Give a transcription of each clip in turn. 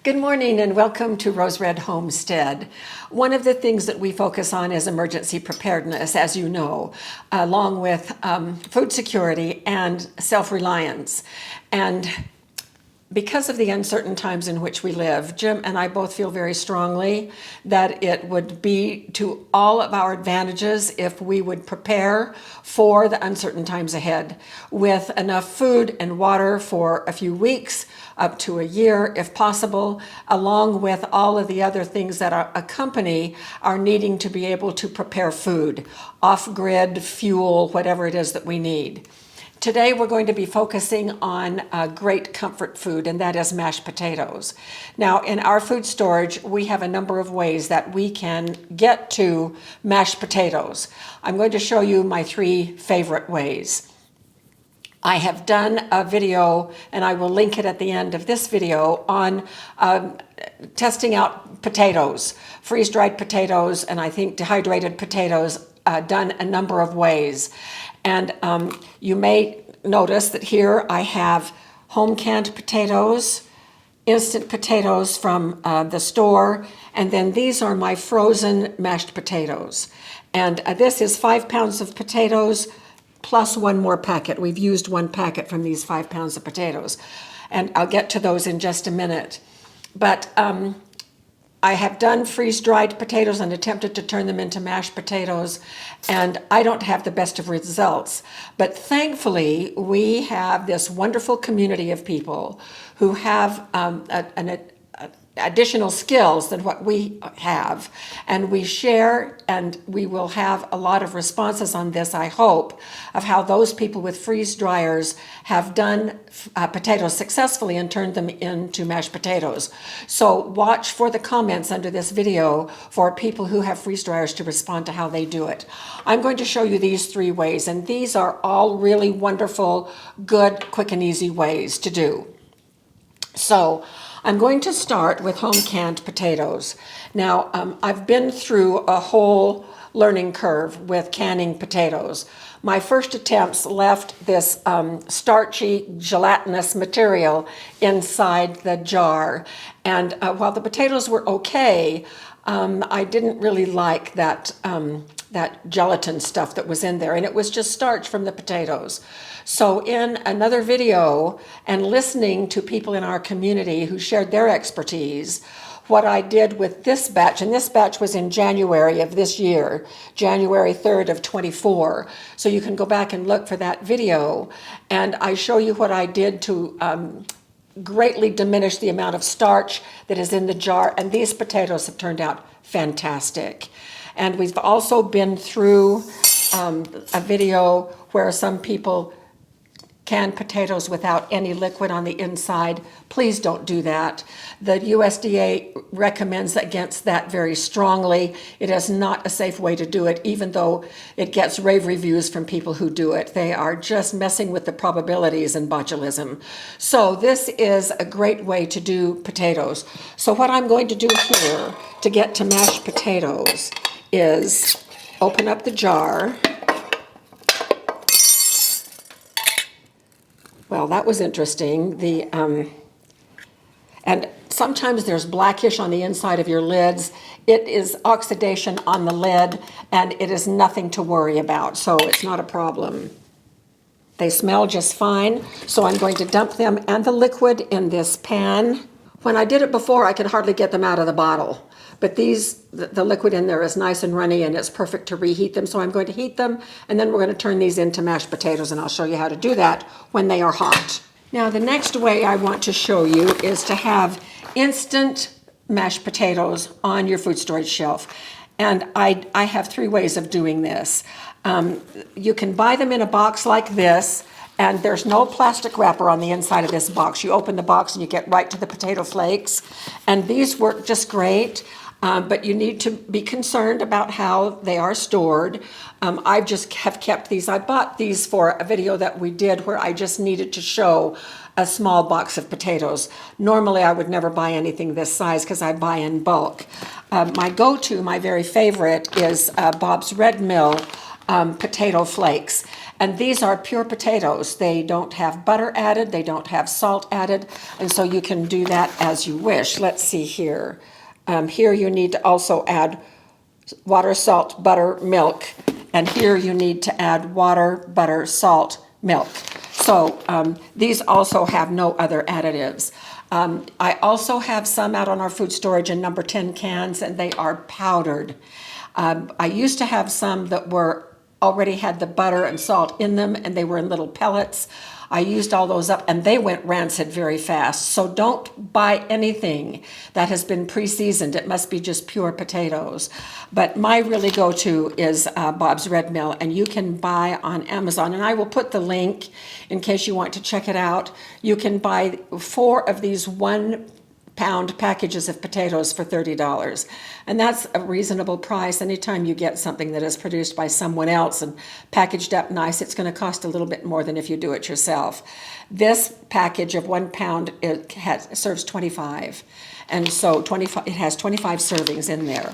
Good morning and welcome to Rose Red Homestead. One of the things that we focus on is emergency preparedness, as you know, along with food security and self-reliance. And because of the uncertain times in which we live, Jim and I both feel very strongly that it would be to all of our advantages if we would prepare for the uncertain times ahead with enough food and water for a few weeks, up to a year if possible, along with all of the other things that accompany our needing to be able to prepare food, off-grid, fuel, whatever it is that we need. Today we're going to be focusing on great comfort food, and that is mashed potatoes. Now, in our food storage, we have a number of ways that we can get to mashed potatoes. I'm going to show you my three favorite ways. I have done a video, and I will link it at the end of this video, on testing out potatoes, freeze-dried potatoes, and I think dehydrated potatoes, done a number of ways. And you may notice that here I have home canned potatoes, instant potatoes from the store, and then these are my frozen mashed potatoes. And this is 5 pounds of potatoes plus one more packet. We've used one packet from these 5 pounds of potatoes, and I'll get to those in just a minute. But I have done freeze-dried potatoes and attempted to turn them into mashed potatoes, and I don't have the best of results. But thankfully, we have this wonderful community of people who have additional skills than what we have, and we share, and we will have a lot of responses on this, I hope, of how those people with freeze dryers have done potatoes successfully and turned them into mashed potatoes. So watch for the comments under this video for people who have freeze dryers to respond to how they do it. I'm going to show you these three ways, and these are all really wonderful, good, quick and easy ways to do. So I'm going to start with home canned potatoes. Now, I've been through a whole learning curve with canning potatoes. My first attempts left this starchy, gelatinous material inside the jar. And while the potatoes were okay, I didn't really like that gelatin stuff that was in there, and it was just starch from the potatoes. So in another video, and listening to people in our community who shared their expertise, what I did with this batch, and this batch was in January of this year, January 3rd of 24. So you can go back and look for that video, and I show you what I did to greatly diminish the amount of starch that is in the jar, and these potatoes have turned out fantastic. And we've also been through a video where some people can potatoes without any liquid on the inside. Please don't do that. The USDA recommends against that very strongly. It is not a safe way to do it, even though it gets rave reviews from people who do it. They are just messing with the probabilities in botulism. So this is a great way to do potatoes. So what I'm going to do here to get to mashed potatoes is open up the jar. Well, that was interesting. And sometimes there's blackish on the inside of your lids. It is oxidation on the lid, and it is nothing to worry about, so it's not a problem. They smell just fine, so I'm going to dump them and the liquid in this pan. When I did it before, I could hardly get them out of the bottle. But the liquid in there is nice and runny, and it's perfect to reheat them. So I'm going to heat them, and then we're going to turn these into mashed potatoes, and I'll show you how to do that when they are hot. Now, the next way I want to show you is to have instant mashed potatoes on your food storage shelf. And I have three ways of doing this. You can buy them in a box like this, and there's no plastic wrapper on the inside of this box. You open the box and you get right to the potato flakes, and these work just great. But you need to be concerned about how they are stored. I just have kept these. I bought these for a video that we did where I just needed to show a small box of potatoes. Normally I would never buy anything this size because I buy in bulk. My go-to, my very favorite, is Bob's Red Mill potato flakes. And these are pure potatoes. They don't have butter added, they don't have salt added, and so you can do that as you wish. Let's see here. Here you need to also add water, salt, butter, milk, and here you need to add water, butter, salt, milk. So these also have no other additives. I also have some out on our food storage in number 10 cans, and they are powdered. I used to have some that were already had the butter and salt in them, and they were in little pellets. I used all those up, and they went rancid very fast. So don't buy anything that has been pre-seasoned. It must be just pure potatoes. But my really go-to is Bob's Red Mill, and you can buy on Amazon. And I will put the link in case you want to check it out. You can buy 4 of these 1-pound packages of potatoes for $30. And that's a reasonable price. Anytime you get something that is produced by someone else and packaged up nice, it's going to cost a little bit more than if you do it yourself. This package of 1 pound, serves 25. And so it has 25 servings in there.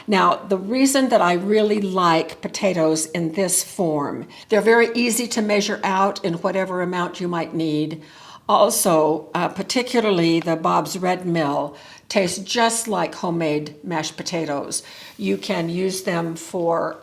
Now, the reason that I really like potatoes in this form, they're very easy to measure out in whatever amount you might need. Also, particularly the Bob's Red Mill tastes just like homemade mashed potatoes. You can use them for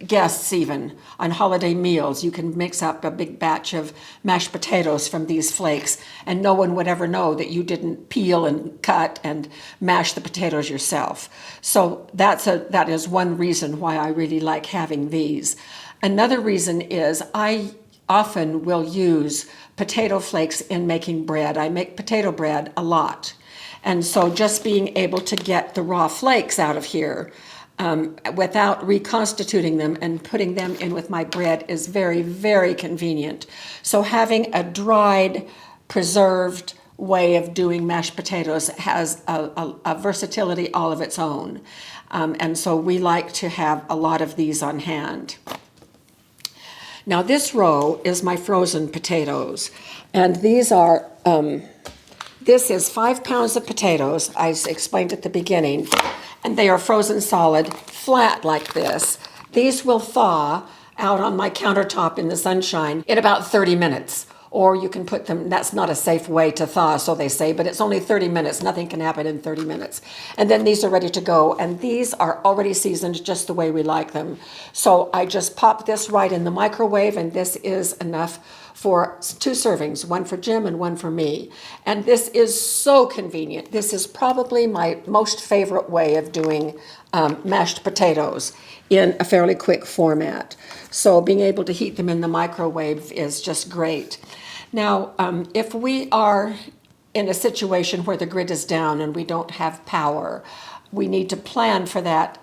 guests even on holiday meals. You can mix up a big batch of mashed potatoes from these flakes, and no one would ever know that you didn't peel and cut and mash the potatoes yourself. So that is one reason why I really like having these. Another reason is I often will use potato flakes in making bread. I make potato bread a lot. And so just being able to get the raw flakes out of here without reconstituting them and putting them in with my bread is very, very convenient. So having a dried, preserved way of doing mashed potatoes has a versatility all of its own. And so we like to have a lot of these on hand. Now this row is my frozen potatoes, and these are, this is 5 pounds of potatoes, I explained at the beginning, and they are frozen solid, flat like this. These will thaw out on my countertop in the sunshine in about 30 minutes. Or you can put them, that's not a safe way to thaw, so they say, but it's only 30 minutes. Nothing can happen in 30 minutes. And then these are ready to go, and these are already seasoned just the way we like them. So I just pop this right in the microwave, and this is enough for 2 servings, one for Jim and one for me. And this is so convenient. This is probably my most favorite way of doing mashed potatoes in a fairly quick format. So being able to heat them in the microwave is just great. Now, if we are in a situation where the grid is down and we don't have power, we need to plan for that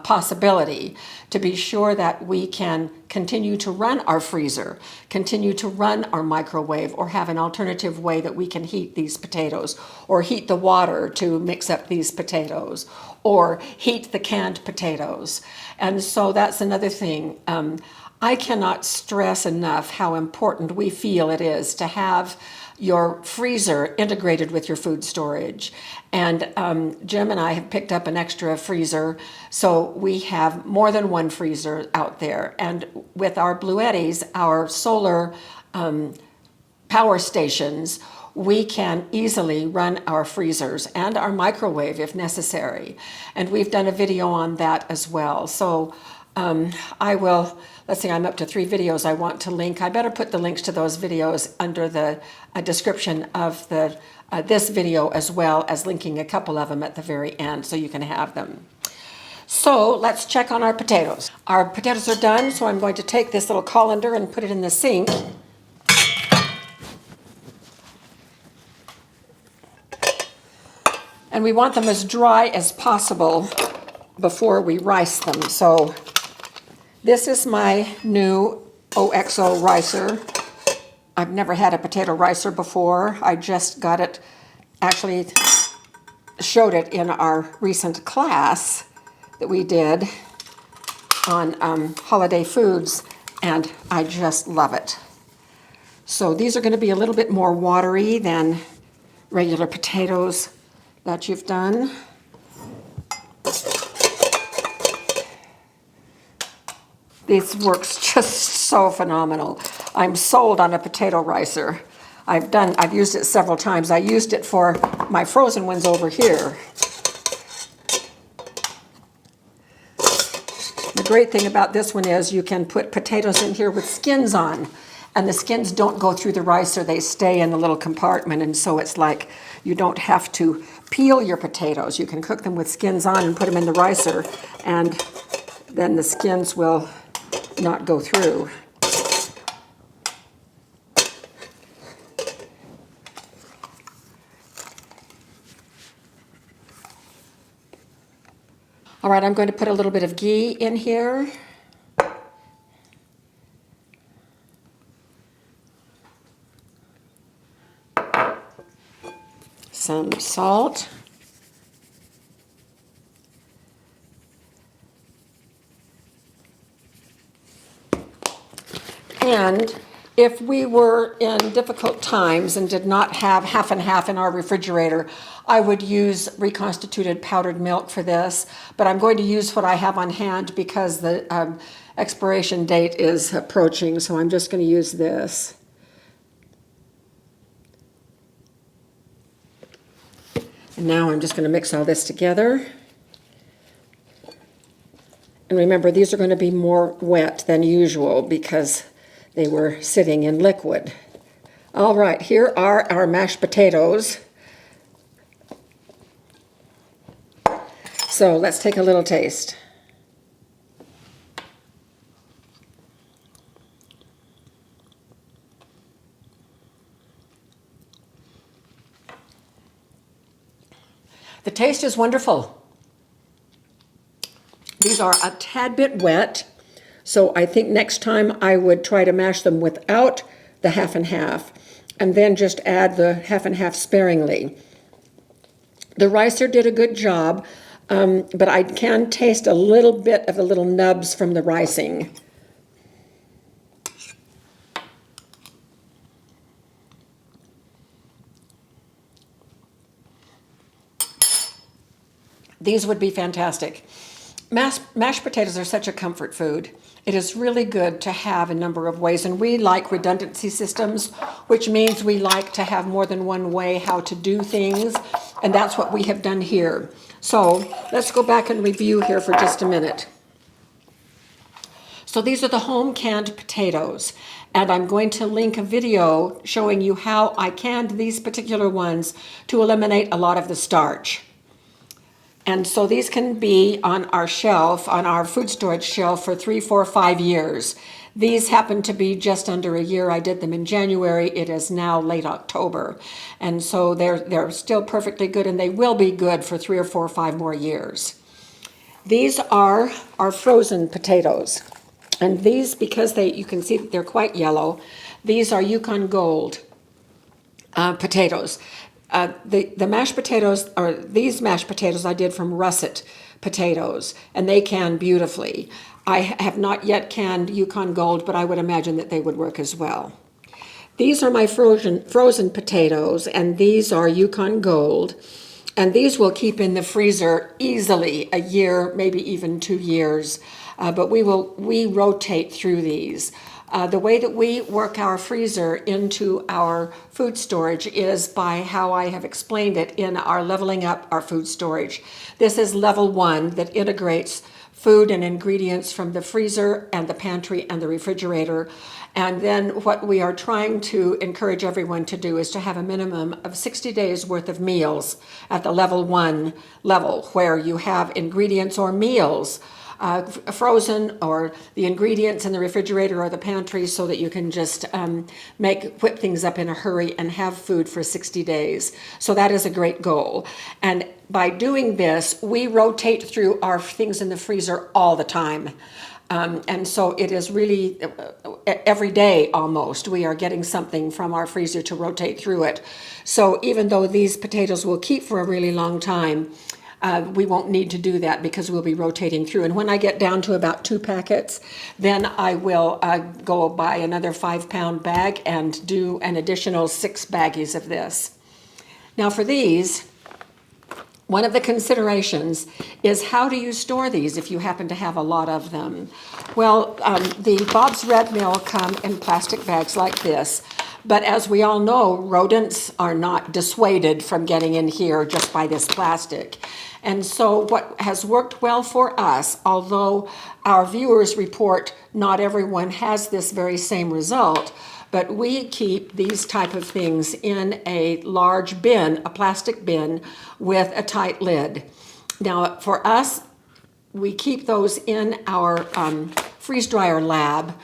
possibility to be sure that we can continue to run our freezer, continue to run our microwave, or have an alternative way that we can heat these potatoes, or heat the water to mix up these potatoes, or heat the canned potatoes. And so that's another thing. I cannot stress enough how important we feel it is to have your freezer integrated with your food storage. And Jim and I have picked up an extra freezer, so we have more than one freezer out there. And with our Bluettis, our solar power stations, we can easily run our freezers and our microwave if necessary. And we've done a video on that as well. So I will, let's see, I'm up to 3 videos I want to link. I better put the links to those videos under the description of this video, as well as linking a couple of them at the very end so you can have them. So let's check on our potatoes. Our potatoes are done, so I'm going to take this little colander and put it in the sink. And we want them as dry as possible before we rice them. So this is my new OXO ricer. I've never had a potato ricer before. I just got it, actually showed it in our recent class that we did on holiday foods, and I just love it. So these are going to be a little bit more watery than regular potatoes that you've done. This works just so phenomenal. I'm sold on a potato ricer. I've used it several times. I used it for my frozen ones over here. The great thing about this one is you can put potatoes in here with skins on, and the skins don't go through the ricer. They stay in the little compartment, and so it's like you don't have to peel your potatoes. You can cook them with skins on and put them in the ricer, and then the skins will not go through. All right, I'm going to put a little bit of ghee in here. Some salt. And if we were in difficult times and did not have half and half in our refrigerator, I would use reconstituted powdered milk for this, but I'm going to use what I have on hand because the expiration date is approaching, so I'm just going to use this. And now I'm just going to mix all this together. And remember, these are going to be more wet than usual because they were sitting in liquid. All right, here are our mashed potatoes. So let's take a little taste. The taste is wonderful. These are a tad bit wet, so I think next time I would try to mash them without the half and half, and then just add the half and half sparingly. The ricer did a good job, but I can taste a little bit of the little nubs from the ricing. These would be fantastic. Mashed potatoes are such a comfort food. It is really good to have a number of ways, and we like redundancy systems, which means we like to have more than one way how to do things, and that's what we have done here. So let's go back and review here for just a minute. So these are the home canned potatoes, and I'm going to link a video showing you how I canned these particular ones to eliminate a lot of the starch. And so these can be on our shelf, on our food storage shelf for 3, 4, 5 years. These happen to be just under a year. I did them in January. It is now late October. And so they're still perfectly good, and they will be good for 3 or 4 or 5 more years. These are our frozen potatoes. And these, because you can see that they're quite yellow, these are Yukon Gold potatoes. The mashed potatoes, or these mashed potatoes I did from russet potatoes, and they can beautifully. I have not yet canned Yukon Gold, but I would imagine that they would work as well. These are my frozen potatoes, and these are Yukon Gold, and these will keep in the freezer easily a year, maybe even 2 years, but we rotate through these. The way that we work our freezer into our food storage is by how I have explained it in our Leveling Up Our Food Storage. This is level 1 that integrates food and ingredients from the freezer and the pantry and the refrigerator. And then what we are trying to encourage everyone to do is to have a minimum of 60 days worth of meals at the level 1 level, where you have ingredients or meals frozen, or the ingredients in the refrigerator or the pantry, so that you can just whip things up in a hurry and have food for 60 days. So that is a great goal. And by doing this, we rotate through our things in the freezer all the time. And so it is really every day almost we are getting something from our freezer to rotate through it. So even though these potatoes will keep for a really long time, we won't need to do that because we'll be rotating through. And when I get down to about 2 packets, then I will go buy another 5-pound bag and do an additional 6 baggies of this. Now for these, one of the considerations is how do you store these if you happen to have a lot of them? Well, the Bob's Red Mill come in plastic bags like this, but as we all know, rodents are not dissuaded from getting in here just by this plastic. And so what has worked well for us, although our viewers report not everyone has this very same result, but we keep these type of things in a large bin, a plastic bin with a tight lid. Now, for us, we keep those in our freeze dryer lab,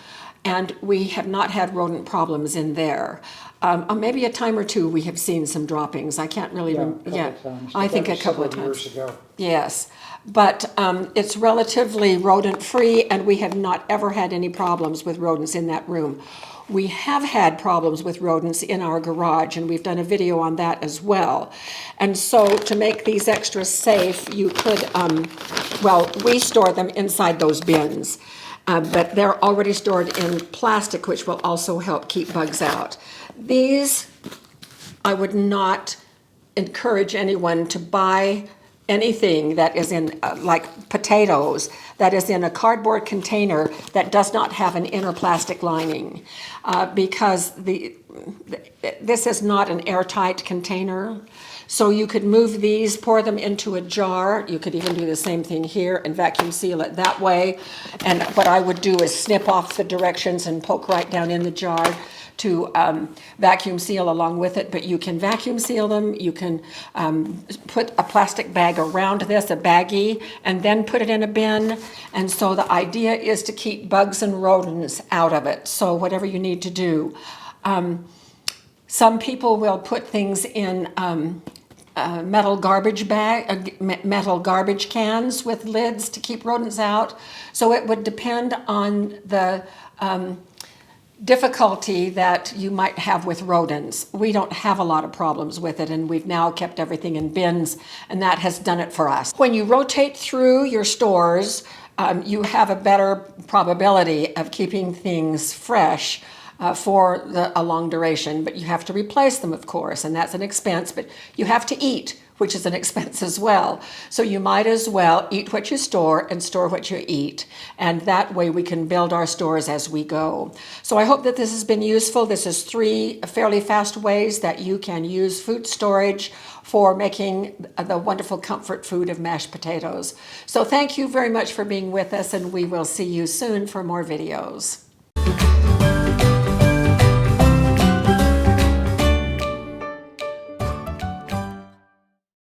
and we have not had rodent problems in there. Maybe a time or two we have seen some droppings. I can't really remember. Yeah, I think a couple of times. Years ago. Yes, but it's relatively rodent-free, and we have not ever had any problems with rodents in that room. We have had problems with rodents in our garage, and we've done a video on that as well. And so to make these extra safe, you could, well, we store them inside those bins, but they're already stored in plastic, which will also help keep bugs out. These, I would not encourage anyone to buy anything that is in, like potatoes, that is in a cardboard container that does not have an inner plastic lining, because this is not an airtight container. So you could move these, pour them into a jar. You could even do the same thing here and vacuum seal it that way. And what I would do is snip off the directions and poke right down in the jar to vacuum seal along with it, but you can vacuum seal them. You can put a plastic bag around this, a baggie, and then put it in a bin. And so the idea is to keep bugs and rodents out of it. So whatever you need to do. Some people will put things in metal garbage cans with lids to keep rodents out. So it would depend on the difficulty that you might have with rodents. We don't have a lot of problems with it, and we've now kept everything in bins, and that has done it for us. When you rotate through your stores, you have a better probability of keeping things fresh for a long duration, but you have to replace them, of course, and that's an expense, but you have to eat, which is an expense as well. So you might as well eat what you store and store what you eat, and that way we can build our stores as we go. So I hope that this has been useful. This is 3 fairly fast ways that you can use food storage for making the wonderful comfort food of mashed potatoes. So thank you very much for being with us, and we will see you soon for more videos.